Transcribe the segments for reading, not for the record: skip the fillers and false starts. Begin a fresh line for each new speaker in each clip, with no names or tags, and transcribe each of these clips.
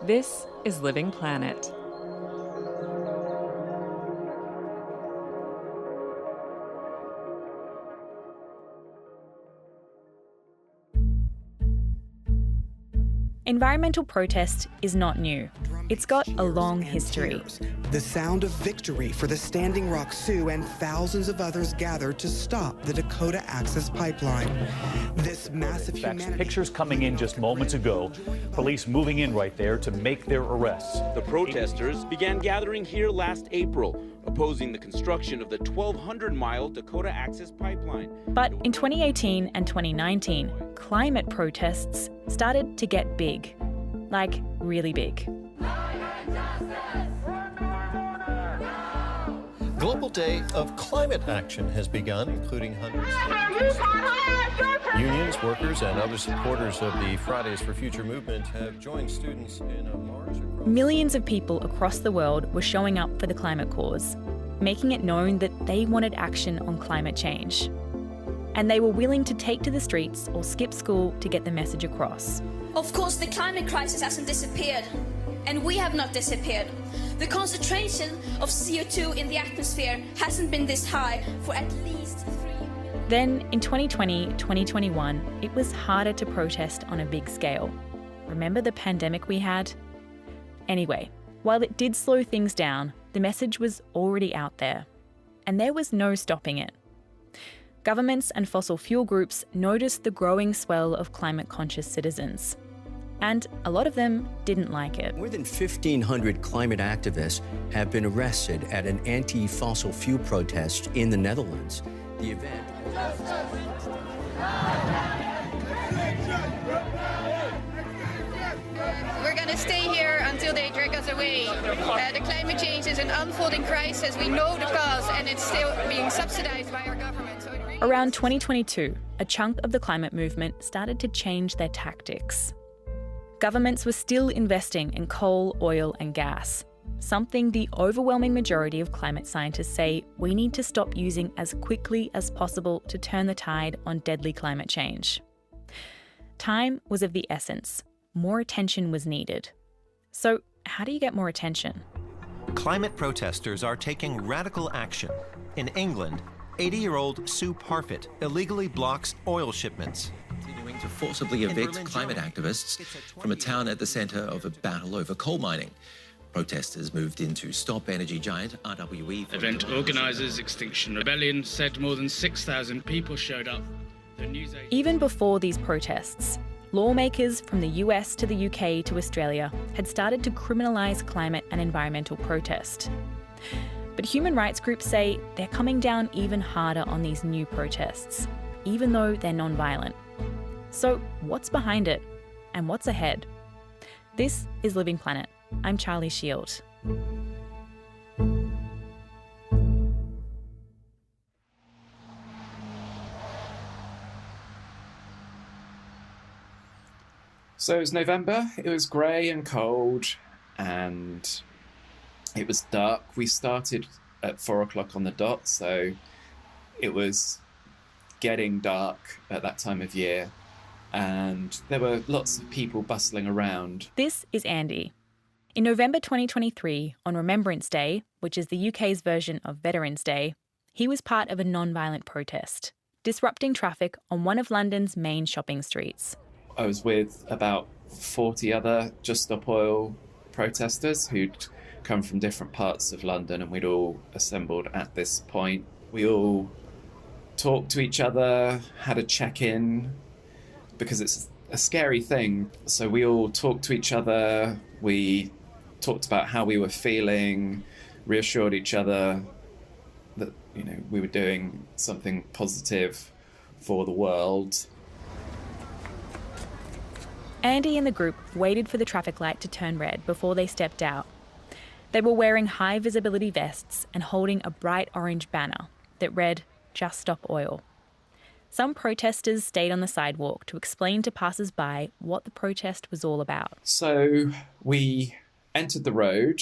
This is Living Planet.
Environmental protest is not new. It's got a long history.
The sound of victory for the Standing Rock Sioux and thousands of others gathered to stop the Dakota Access Pipeline. This massive humanitarian...
Pictures coming in just moments ago. Police moving in right there to make their arrests.
The protesters began gathering here last April, opposing the construction of the 1,200-mile Dakota Access Pipeline.
But in 2018 and 2019, climate protests started to get big. Like, really big.
Global Day of Climate Action has begun, including hundreds of unions, workers, and other supporters of the Fridays for Future movement have joined students in a march across...
Millions of people across the world were showing up for the climate cause, making it known that they wanted action on climate change. And they were willing to take to the streets or skip school to get the message across.
Of course, the climate crisis hasn't disappeared, and we have not disappeared. The concentration of CO2 in the atmosphere hasn't been this high for at least 3 years.
Then, in 2020, 2021, it was harder to protest on a big scale. Remember the pandemic we had? Anyway, while it did slow things down, the message was already out there. And there was no stopping it. Governments and fossil fuel groups noticed the growing swell of climate-conscious citizens. And a lot of them didn't like it.
More than 1,500 climate activists have been arrested at an anti-fossil fuel protest in the Netherlands. The event...
We're going to stay here until they drag us away. The climate change is an unfolding crisis. We know the cause, and it's still being subsidized by our government. So
Around 2022, a chunk of the climate movement started to change their tactics. Governments were still investing in coal, oil and gas, something the overwhelming majority of climate scientists say we need to stop using as quickly as possible to turn the tide on deadly climate change. Time was of the essence. More attention was needed. So how do you get more attention?
Climate protesters are taking radical action. In England, 80-year-old Sue Parfitt illegally blocks oil shipments.
Continuing to forcibly evict climate activists from a town at the centre of a battle over coal mining. Protesters moved in to stop energy giant RWE.
Event organisers Extinction Rebellion said more than 6,000 people showed up.
Even before these protests, lawmakers from the US to the UK to Australia had started to criminalise climate and environmental protest. But human rights groups say they're coming down even harder on these new protests, even though they're non-violent. So what's behind it? And what's ahead? This is Living Planet. I'm Charlie Shield.
So it was November, it was grey and cold, and it was dark. We started at 4 o'clock on the dot, so it was getting dark at that time of year, and there were lots of people bustling around.
This is Andy. In November 2023, on Remembrance Day, which is the UK's version of Veterans' Day, he was part of a non-violent protest, disrupting traffic on one of London's main shopping streets.
I was with about 40 other Just Stop Oil protesters who'd come from different parts of London, and we'd all assembled at this point. We all talked to each other, had a check-in, because it's a scary thing. So we all talked to each other, we talked about how we were feeling, reassured each other that, you know, we were doing something positive for the world.
Andy and the group waited for the traffic light to turn red before they stepped out. They were wearing high visibility vests and holding a bright orange banner that read, "Just Stop Oil." Some protesters stayed on the sidewalk to explain to passers-by what the protest was all about.
So we entered the road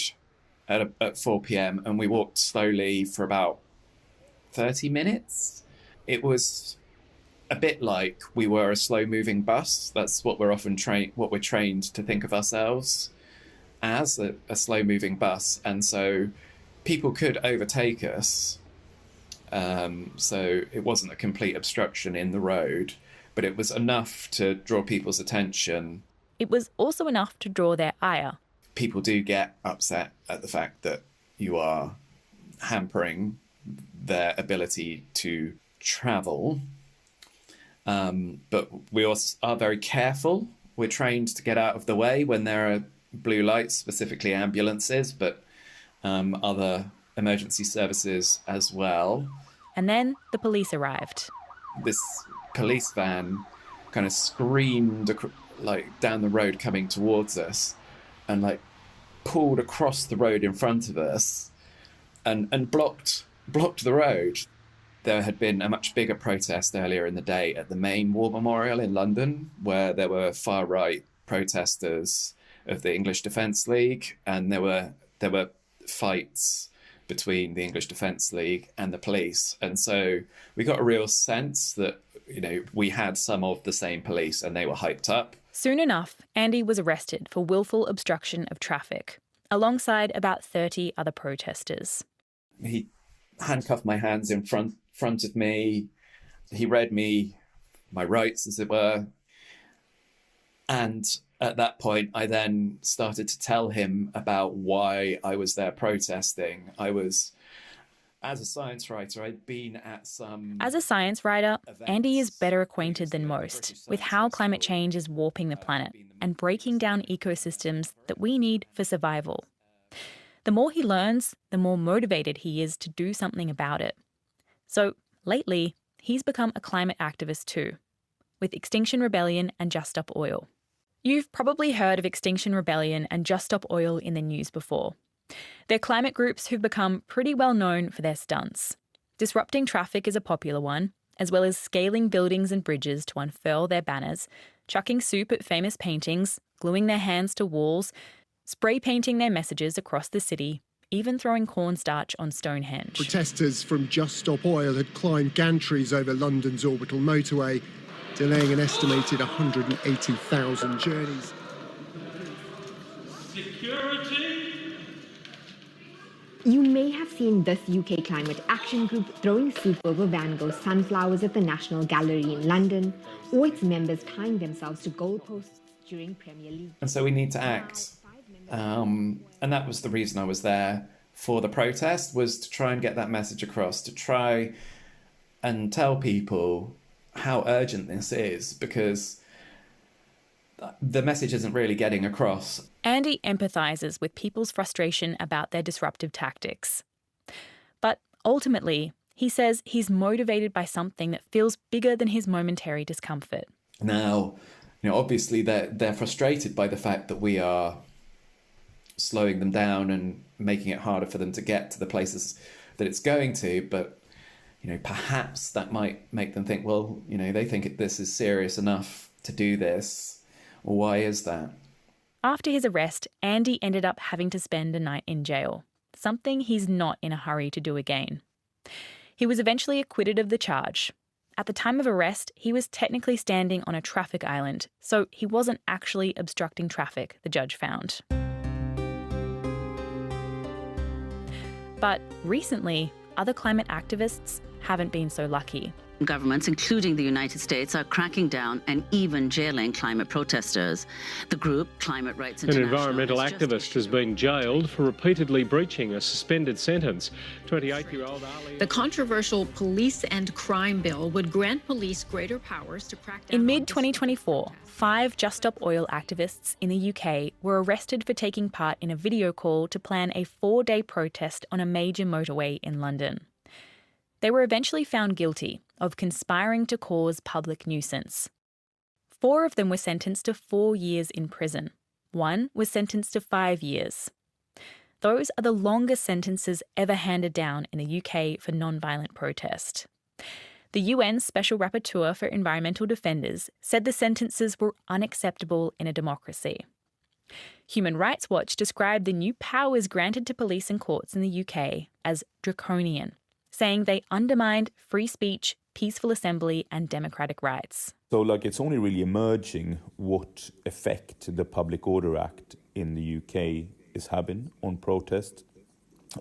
at 4 p.m. and we walked slowly for about 30 minutes. It was a bit like we were a slow-moving bus. That's what we're often trained to think of ourselves. as a slow-moving bus, and so people could overtake us. So it wasn't a complete obstruction in the road, but it was enough to draw people's attention.
It was also enough to draw their ire.
People do get upset at the fact that you are hampering their ability to travel. But we also are very careful. We're trained to get out of the way when there are blue lights, specifically ambulances, but other emergency services as well.
And then the police arrived.
This police van kind of screamed down the road coming towards us, and pulled across the road in front of us and blocked the road. There had been a much bigger protest earlier in the day at the main war memorial in London, where there were far-right protesters of the English Defence League, and there were fights between the English Defence League and the police. And so we got a real sense that, we had some of the same police and they were hyped up.
Soon enough, Andy was arrested for willful obstruction of traffic, alongside about 30 other protesters.
He handcuffed my hands in front of me. He read me my rights, as it were. And at that point, I then started to tell him about why I was there protesting. As a science writer, I'd been at some...
As a science writer, Andy is better acquainted than most with how climate change is warping the planet and breaking down ecosystems that we need for survival. The more he learns, the more motivated he is to do something about it. So lately, he's become a climate activist too, with Extinction Rebellion and Just Stop Oil. You've probably heard of Extinction Rebellion and Just Stop Oil in the news before. They're climate groups who've become pretty well known for their stunts. Disrupting traffic is a popular one, as well as scaling buildings and bridges to unfurl their banners, chucking soup at famous paintings, gluing their hands to walls, spray painting their messages across the city, even throwing cornstarch on Stonehenge.
Protesters from Just Stop Oil had climbed gantries over London's orbital motorway, delaying an estimated 180,000 journeys.
Security! You may have seen this UK climate action group throwing soup over Van Gogh's sunflowers at the National Gallery in London, or its members tying themselves to goalposts during Premier League.
And so we need to act. And that was the reason I was there for the protest, was to try and get that message across, to try and tell people how urgent this is, because the message isn't really getting across.
Andy empathises with people's frustration about their disruptive tactics. But ultimately, he says he's motivated by something that feels bigger than his momentary discomfort.
Now, obviously they're frustrated by the fact that we are slowing them down and making it harder for them to get to the places that it's going to, but perhaps that might make them think, well, they think this is serious enough to do this. Well, why is that?
After his arrest, Andy ended up having to spend a night in jail, something he's not in a hurry to do again. He was eventually acquitted of the charge. At the time of arrest, he was technically standing on a traffic island, so he wasn't actually obstructing traffic, the judge found. But recently, other climate activists haven't been so lucky.
Governments, including the United States, are cracking down and even jailing climate protesters. The group, Climate Rights International...
An environmental activist has been jailed for repeatedly breaching a suspended sentence. 28-year-old Ali...
The controversial police and crime bill would grant police greater powers to crack down...
In mid-2024, 5 Just Stop Oil activists in the UK were arrested for taking part in a video call to plan a 4-day protest on a major motorway in London. They were eventually found guilty of conspiring to cause public nuisance. 4 of them were sentenced to 4 years in prison. 1 was sentenced to 5 years. Those are the longest sentences ever handed down in the UK for non-violent protest. The UN's Special Rapporteur for Environmental Defenders said the sentences were unacceptable in a democracy. Human Rights Watch described the new powers granted to police and courts in the UK as draconian, saying they undermined free speech, peaceful assembly and democratic rights.
So it's only really emerging what effect the Public Order Act in the UK is having on protest,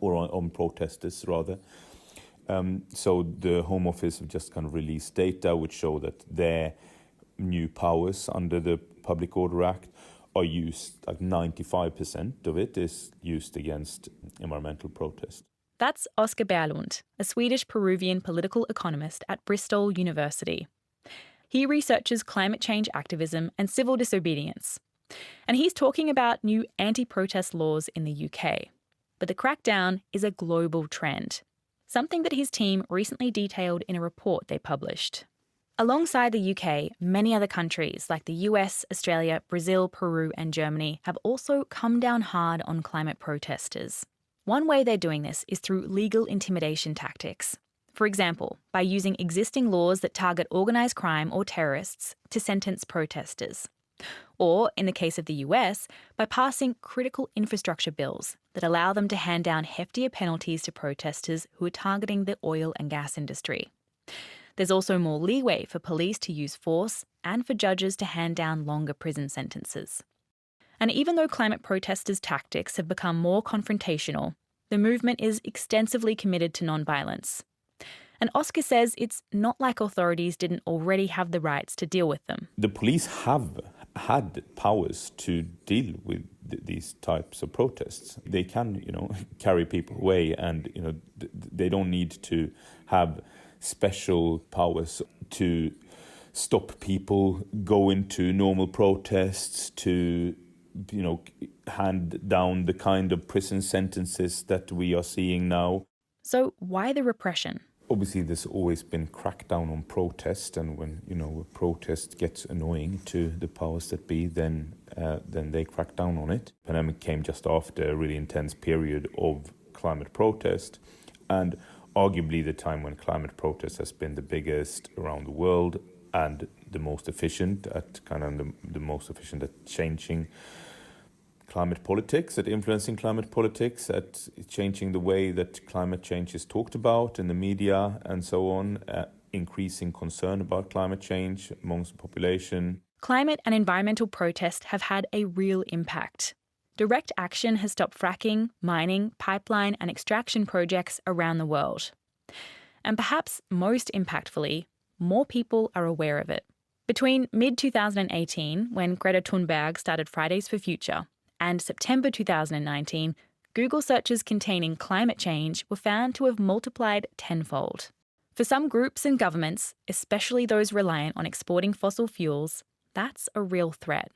or on protesters rather. So the Home Office have just kind of released data which show that their new powers under the Public Order Act are used, like 95% of it is used against environmental protest.
That's Oskar Berglund, a Swedish-Peruvian political economist at Bristol University. He researches climate change activism and civil disobedience. And he's talking about new anti-protest laws in the UK. But the crackdown is a global trend, something that his team recently detailed in a report they published. Alongside the UK, many other countries like the US, Australia, Brazil, Peru and Germany have also come down hard on climate protesters. One way they're doing this is through legal intimidation tactics. For example, by using existing laws that target organised crime or terrorists to sentence protesters. Or, in the case of the US, by passing critical infrastructure bills that allow them to hand down heftier penalties to protesters who are targeting the oil and gas industry. There's also more leeway for police to use force and for judges to hand down longer prison sentences. And even though climate protesters' tactics have become more confrontational, the movement is extensively committed to non-violence. And Oskar says it's not like authorities didn't already have the rights to deal with them.
The police have had powers to deal with these types of protests. They can, carry people away, and, they don't need to have special powers to stop people going to normal protests, to, hand down the kind of prison sentences that we are seeing now.
So why the repression?
Obviously, there's always been crackdown on protest, and when a protest gets annoying to the powers that be, then they crack down on it. The pandemic came just after a really intense period of climate protest, and arguably the time when climate protest has been the biggest around the world and the most efficient at changing climate politics, at influencing climate politics, at changing the way that climate change is talked about in the media and so on, increasing concern about climate change amongst the population.
Climate and environmental protests have had a real impact. Direct action has stopped fracking, mining, pipeline and extraction projects around the world. And perhaps most impactfully, more people are aware of it. Between mid-2018, when Greta Thunberg started Fridays for Future, and September 2019, Google searches containing climate change were found to have multiplied tenfold. For some groups and governments, especially those reliant on exporting fossil fuels, that's a real threat.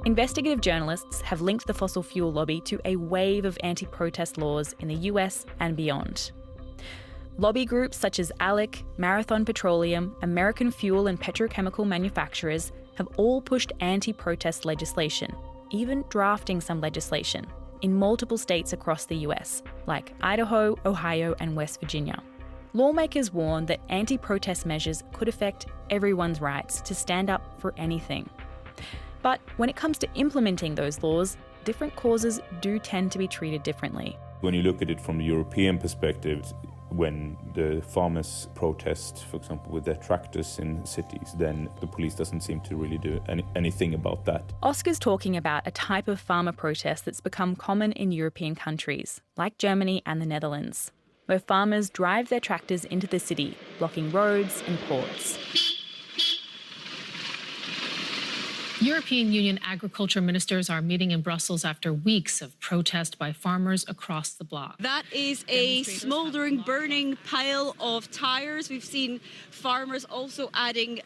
Investigative journalists have linked the fossil fuel lobby to a wave of anti-protest laws in the US and beyond. Lobby groups such as ALEC, Marathon Petroleum, American fuel and petrochemical manufacturers have all pushed anti-protest legislation, even drafting some legislation, in multiple states across the US, like Idaho, Ohio and West Virginia. Lawmakers warn that anti-protest measures could affect everyone's rights to stand up for anything. But when it comes to implementing those laws, different causes do tend to be treated differently.
When you look at it from the European perspective, when the farmers protest, for example, with their tractors in cities, then the police doesn't seem to really do anything about that.
Oskar's talking about a type of farmer protest that's become common in European countries, like Germany and the Netherlands, where farmers drive their tractors into the city, blocking roads and ports.
European Union agriculture ministers are meeting in Brussels after weeks of protest by farmers across the bloc.
That is a smouldering, burning pile of tyres. We've seen farmers also adding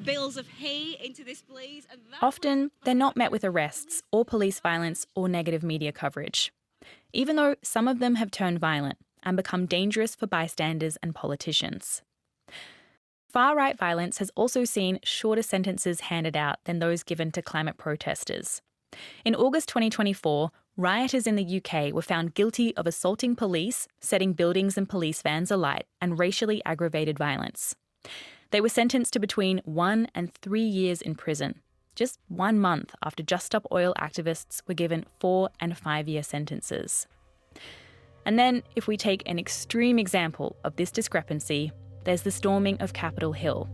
bales of hay into this blaze. And
often, they're not met with arrests or police violence or negative media coverage, even though some of them have turned violent and become dangerous for bystanders and politicians. Far-right violence has also seen shorter sentences handed out than those given to climate protesters. In August 2024, rioters in the UK were found guilty of assaulting police, setting buildings and police vans alight, and racially aggravated violence. They were sentenced to between 1 and 3 years in prison, just 1 month after Just Stop Oil activists were given 4 and 5-year sentences. And then, if we take an extreme example of this discrepancy, there's the storming of Capitol Hill,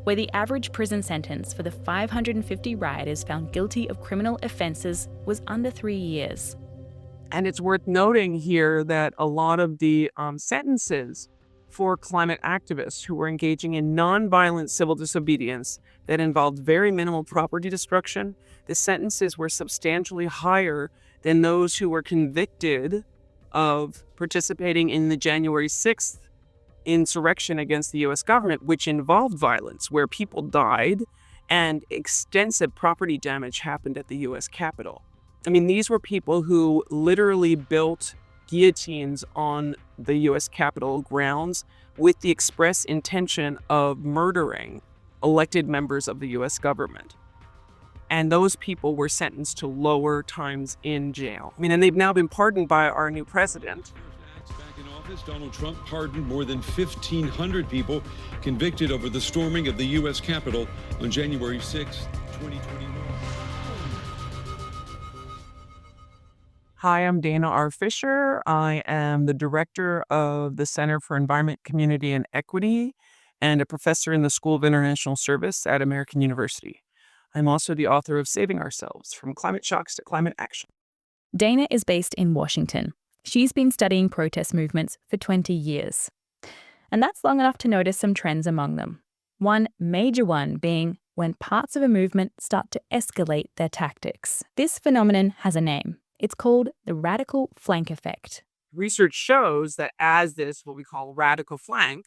where the average prison sentence for the 550 rioters found guilty of criminal offences was under 3 years.
And it's worth noting here that a lot of the sentences for climate activists who were engaging in non-violent civil disobedience that involved very minimal property destruction, the sentences were substantially higher than those who were convicted of participating in the January 6th insurrection against the U.S. government, which involved violence, where people died and extensive property damage happened at the U.S. Capitol. I mean, these were people who literally built guillotines on the U.S. Capitol grounds with the express intention of murdering elected members of the U.S. government. And those people were sentenced to lower times in jail. I mean, and they've now been pardoned by our new president.
Back in office, Donald Trump pardoned more than 1,500 people convicted over the storming of the U.S. Capitol on January 6, 2021.
Hi, I'm Dana R. Fisher. I am the director of the Center for Environment, Community, and Equity and a professor in the School of International Service at American University. I'm also the author of Saving Ourselves, From Climate Shocks to Climate Action.
Dana is based in Washington. She's been studying protest movements for 20 years. And that's long enough to notice some trends among them. One major one being when parts of a movement start to escalate their tactics. This phenomenon has a name. It's called the radical flank effect.
Research shows that as this, what we call radical flank,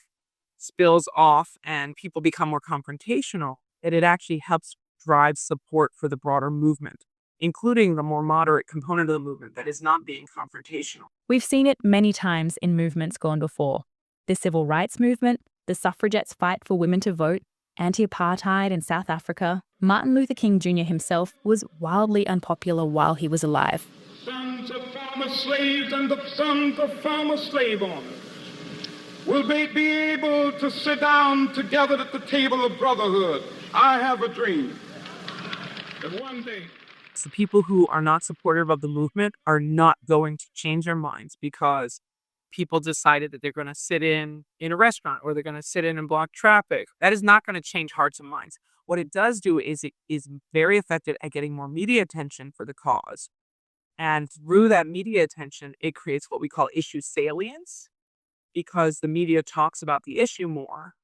spills off and people become more confrontational, that it actually helps drive support for the broader movement, including the more moderate component of the movement that is not being confrontational.
We've seen it many times in movements gone before. The civil rights movement, the suffragettes' fight for women to vote, anti-apartheid in South Africa. Martin Luther King Jr. himself was wildly unpopular while he was alive.
Sons of former slaves and the sons of former slave owners will be able to sit down together at the table of brotherhood. I have a dream that one day
the people who are not supportive of the movement are not going to change their minds because people decided that they're going to sit in a restaurant or they're going to sit in and block traffic. That is not going to change hearts and minds. What it does do is it is very effective at getting more media attention for the cause. And through that media attention, it creates what we call issue salience because the media talks about the issue more.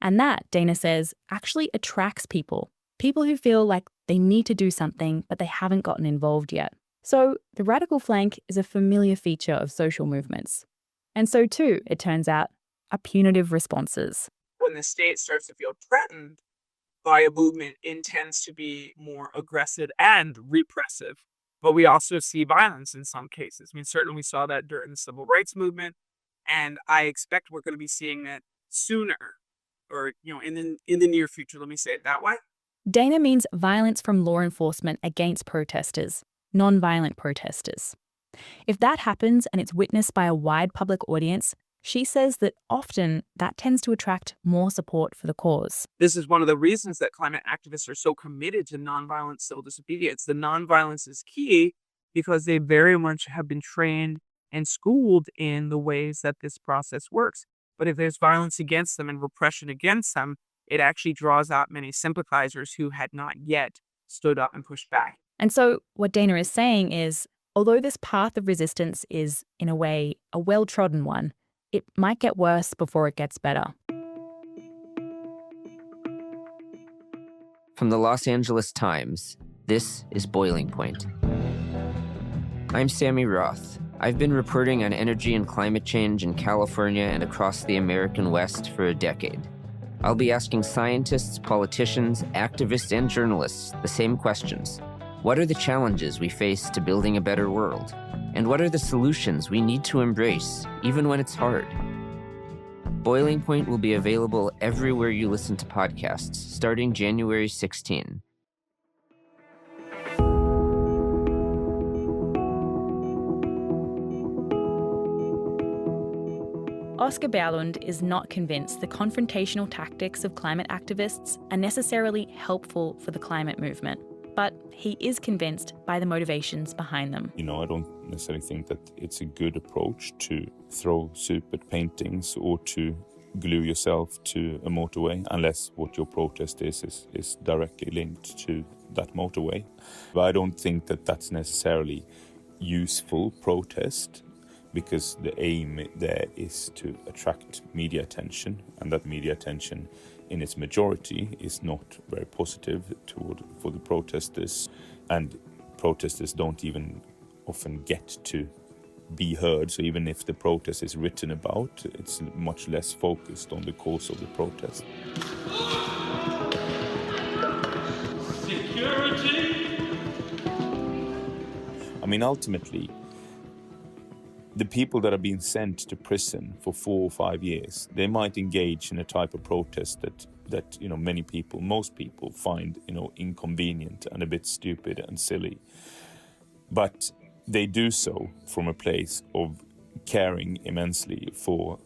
And that, Dana says, actually attracts people. People who feel like they need to do something, but they haven't gotten involved yet. So the radical flank is a familiar feature of social movements. And so too, it turns out, are punitive responses.
When the state starts to feel threatened by a movement, it tends to be more aggressive and repressive. But we also see violence in some cases. I mean, certainly we saw that during the civil rights movement, and I expect we're going to be seeing that sooner, or in the near future. Let me say it that way.
Dana means violence from law enforcement against protesters, non-violent protesters. If that happens and it's witnessed by a wide public audience, she says that often that tends to attract more support for the cause.
This is one of the reasons that climate activists are so committed to nonviolent civil disobedience. The nonviolence is key because they very much have been trained and schooled in the ways that this process works. But if there's violence against them and repression against them, it actually draws out many sympathizers who had not yet stood up and pushed back.
And so what Dana is saying is, although this path of resistance is, in a way, a well-trodden one, it might get worse before it gets better.
From the Los Angeles Times, this is Boiling Point. I'm Sammy Roth. I've been reporting on energy and climate change in California and across the American West for a decade. I'll be asking scientists, politicians, activists, and journalists the same questions. What are the challenges we face to building a better world? And what are the solutions we need to embrace, even when it's hard? Boiling Point will be available everywhere you listen to podcasts, starting January 16.
Oscar Bauerlund is not convinced the confrontational tactics of climate activists are necessarily helpful for the climate movement. But he is convinced by the motivations behind them.
I don't necessarily think that it's a good approach to throw soup at paintings or to glue yourself to a motorway unless what your protest is directly linked to that motorway. But I don't think that that's necessarily useful protest, because the aim there is to attract media attention, and that media attention in its majority is not very positive for the protesters, and protesters don't even often get to be heard. So even if the protest is written about, it's much less focused on the cause of the protest.
Security!
I mean, ultimately, the people that are being sent to prison for 4 or 5 years, they might engage in a type of protest that most people find inconvenient and a bit stupid and silly. But they do so from a place of caring immensely for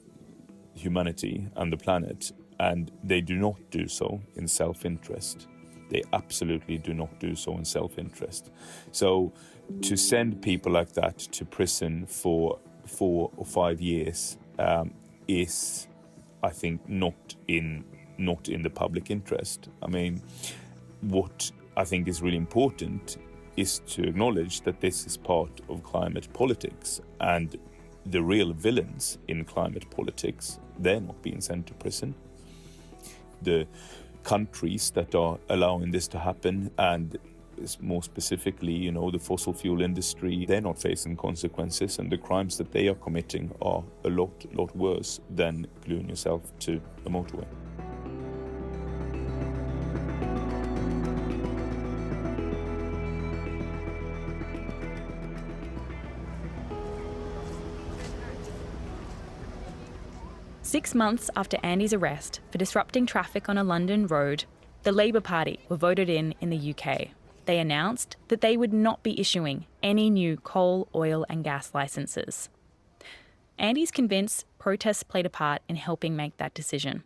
humanity and the planet, and they do not do so in self-interest. They absolutely do not do so in self-interest. So to send people like that to prison for 4 or 5 years is, I think, not in the public interest. I mean, what I think is really important is to acknowledge that this is part of climate politics, and the real villains in climate politics, they're not being sent to prison. The countries that are allowing this to happen, and more specifically, the fossil fuel industry, they're not facing consequences, and the crimes that they are committing are a lot worse than gluing yourself to a motorway.
Six months after Andy's arrest for disrupting traffic on a London road, the Labour Party were voted in the UK. They announced that they would not be issuing any new coal, oil and gas licences. Andy's convinced protests played a part in helping make that decision.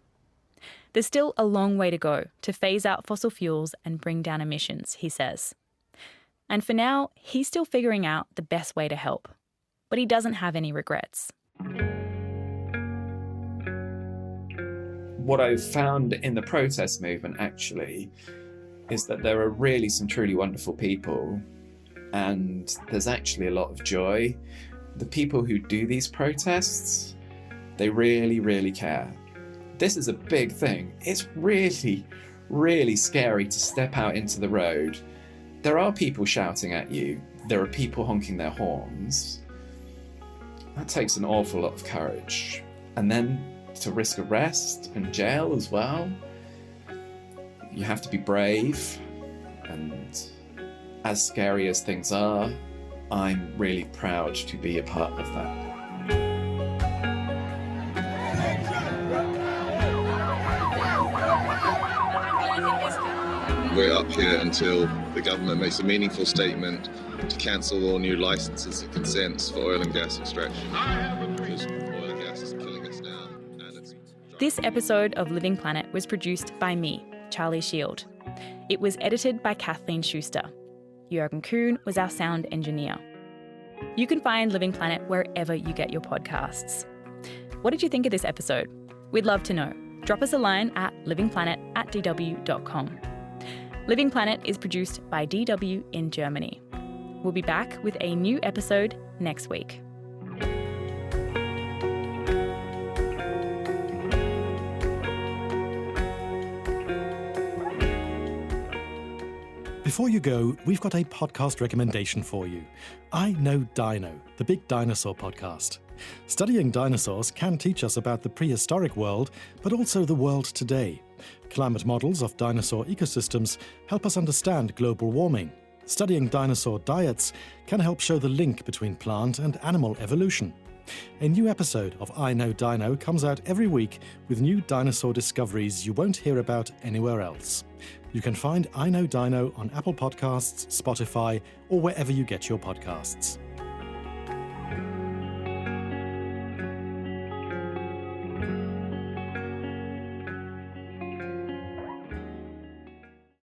There's still a long way to go to phase out fossil fuels and bring down emissions, he says. And for now, he's still figuring out the best way to help. But he doesn't have any regrets.
What I've found in the protest movement, actually, is that there are really some truly wonderful people, and there's actually a lot of joy. The people who do these protests, they really, really care. This is a big thing. It's really, really scary to step out into the road. There are people shouting at you. There are people honking their horns. That takes an awful lot of courage. And then to risk arrest and jail as well. You have to be brave, and as scary as things are, I'm really proud to be a part of that.
We're up here until the government makes a meaningful statement to cancel all new licenses and consents for oil and gas extraction. Because oil and gas is killing us now.
This episode of Living Planet was produced by me, Charlie Shield. It was edited by Kathleen Schuster. Jürgen Kuhn was our sound engineer. You can find Living Planet wherever you get your podcasts. What did you think of this episode? We'd love to know. Drop us a line at livingplanet@dw.com. Living Planet is produced by DW in Germany. We'll be back with a new episode next week.
Before you go, we've got a podcast recommendation for you. I Know Dino, the Big Dinosaur podcast. Studying dinosaurs can teach us about the prehistoric world, but also the world today. Climate models of dinosaur ecosystems help us understand global warming. Studying dinosaur diets can help show the link between plant and animal evolution. A new episode of I Know Dino comes out every week with new dinosaur discoveries you won't hear about anywhere else. You can find I Know Dino on Apple Podcasts, Spotify, or wherever you get your podcasts.